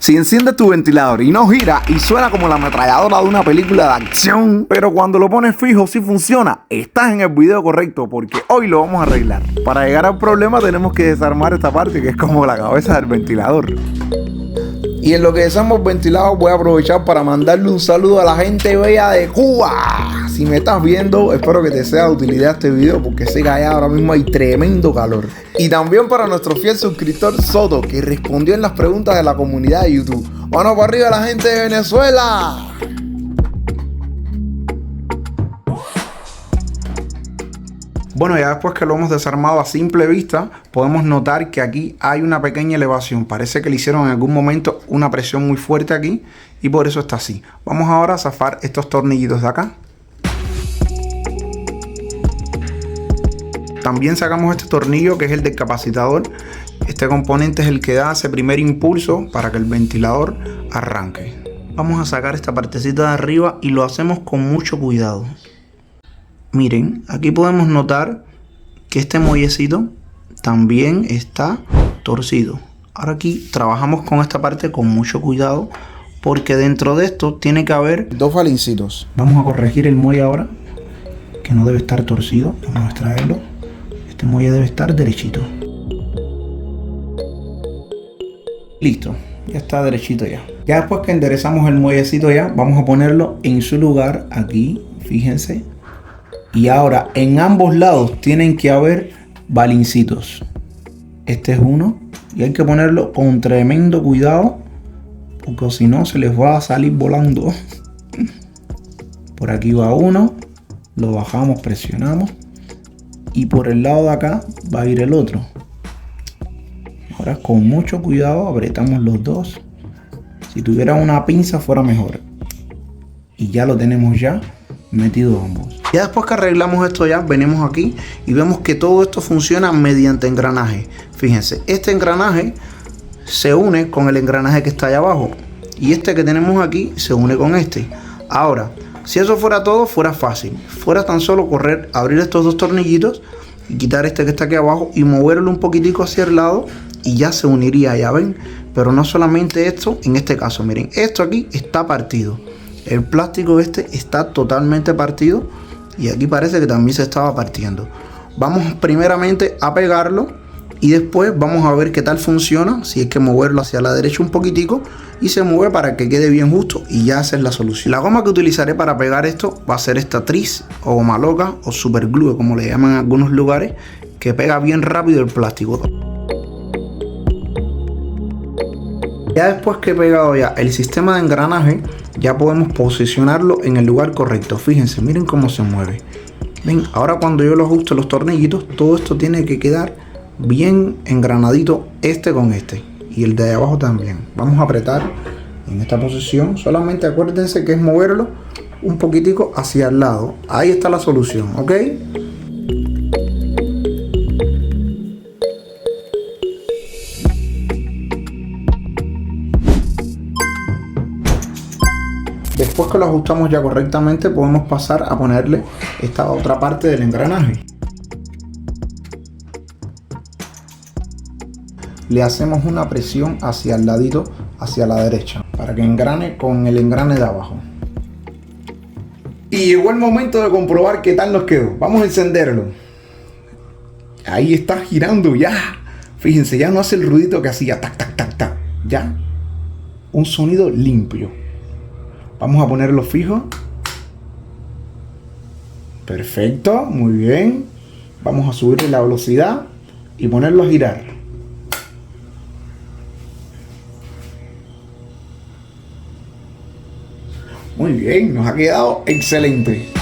Si enciendes tu ventilador y no gira y suena como la ametralladora de una película de acción, pero cuando lo pones fijo sí funciona, estás en el video correcto porque hoy lo vamos a arreglar. Para llegar al problema tenemos que desarmar esta parte que es como la cabeza del ventilador. Y en lo que desarmo ventilado voy a aprovechar para mandarle un saludo a la gente bella de Cuba. Si me estás viendo, espero que te sea de utilidad este video porque sé que allá ahora mismo hay tremendo calor. Y también para nuestro fiel suscriptor Soto, que respondió en las preguntas de la comunidad de YouTube. ¡Mano para arriba la gente de Venezuela! Bueno, ya después que lo hemos desarmado a simple vista, podemos notar que aquí hay una pequeña elevación. Parece que le hicieron en algún momento una presión muy fuerte aquí y por eso está así. Vamos ahora a zafar estos tornillitos de acá. También sacamos este tornillo que es el del capacitor. Este componente es el que da ese primer impulso para que el ventilador arranque. Vamos a sacar esta partecita de arriba y lo hacemos con mucho cuidado. Miren, aquí podemos notar que este muellecito también está torcido. Ahora aquí trabajamos con esta parte con mucho cuidado porque dentro de esto tiene que haber dos balincitos. Vamos a corregir el muelle ahora, que no debe estar torcido. Vamos a extraerlo. Este muelle debe estar derechito. Listo, ya está derechito ya. Ya después que enderezamos el muellecito ya, vamos a ponerlo en su lugar aquí, fíjense. Y ahora en ambos lados tienen que haber balincitos. Este es uno y hay que ponerlo con tremendo cuidado porque si no se les va a salir volando. Por aquí va uno, lo bajamos, presionamos y por el lado de acá va a ir el otro. Ahora con mucho cuidado apretamos los dos. Si tuviera una pinza fuera mejor. Y ya lo tenemos ya metido ambos. Ya después que arreglamos esto ya, venimos aquí y vemos que todo esto funciona mediante engranaje. Fíjense, este engranaje se une con el engranaje que está allá abajo y este que tenemos aquí se une con este. Ahora, si eso fuera todo, fuera fácil. Fuera tan solo correr, abrir estos dos tornillitos y quitar este que está aquí abajo y moverlo un poquitico hacia el lado y ya se uniría, ya ven. Pero no solamente esto, en este caso, miren, esto aquí está partido. El plástico este está totalmente partido y aquí parece que también se estaba partiendo. Vamos primeramente a pegarlo y después vamos a ver qué tal funciona. Si hay que moverlo hacia la derecha un poquitico y se mueve para que quede bien justo y ya esa es la solución. La goma que utilizaré para pegar esto va a ser esta Tris o goma loca o super glue como le llaman en algunos lugares, que pega bien rápido el plástico. Ya después que he pegado ya el sistema de engranaje, ya podemos posicionarlo en el lugar correcto. Fíjense, miren cómo se mueve. Ven, ahora cuando yo lo ajusto los tornillitos, todo esto tiene que quedar bien engranadito, este con este. Y el de ahí abajo también. Vamos a apretar en esta posición. Solamente acuérdense que es moverlo un poquitico hacia el lado. Ahí está la solución, ¿ok? Después que lo ajustamos ya correctamente, podemos pasar a ponerle esta otra parte del engranaje. Le hacemos una presión hacia el ladito, hacia la derecha, para que engrane con el engrane de abajo. Y llegó el momento de comprobar qué tal nos quedó. Vamos a encenderlo. Ahí está girando ya. Fíjense, ya no hace el ruidito que hacía, tac, tac, tac, tac. Ya, un sonido limpio. Vamos a ponerlo fijo. Perfecto, muy bien. Vamos a subirle la velocidad y ponerlo a girar. Muy bien, nos ha quedado excelente.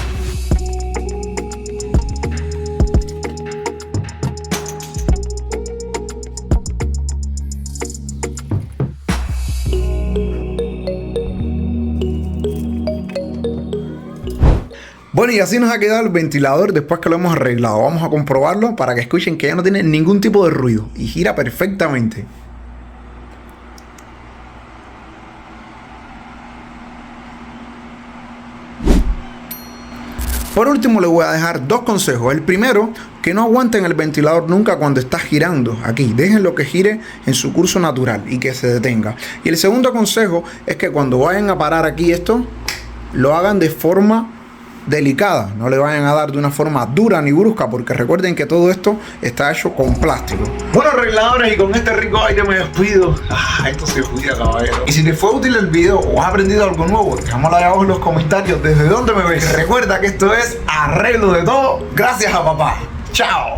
Bueno, y así nos ha quedado el ventilador después que lo hemos arreglado. Vamos a comprobarlo para que escuchen que ya no tiene ningún tipo de ruido y gira perfectamente. Por último, le voy a dejar 2 consejos. El primero, que no aguanten el ventilador nunca cuando está girando aquí. Déjenlo que gire en su curso natural y que se detenga. Y el segundo consejo es que cuando vayan a parar aquí esto, lo hagan de forma delicada. No le vayan a dar de una forma dura ni brusca, porque recuerden que todo esto está hecho con plástico. Bueno, arregladores, y con este rico aire me despido. Esto se jodía, caballero. Y si te fue útil el video o has aprendido algo nuevo, déjamelo ahí abajo en los comentarios desde dónde me ves. Recuerda que esto es arreglo de todo gracias a papá. Chao.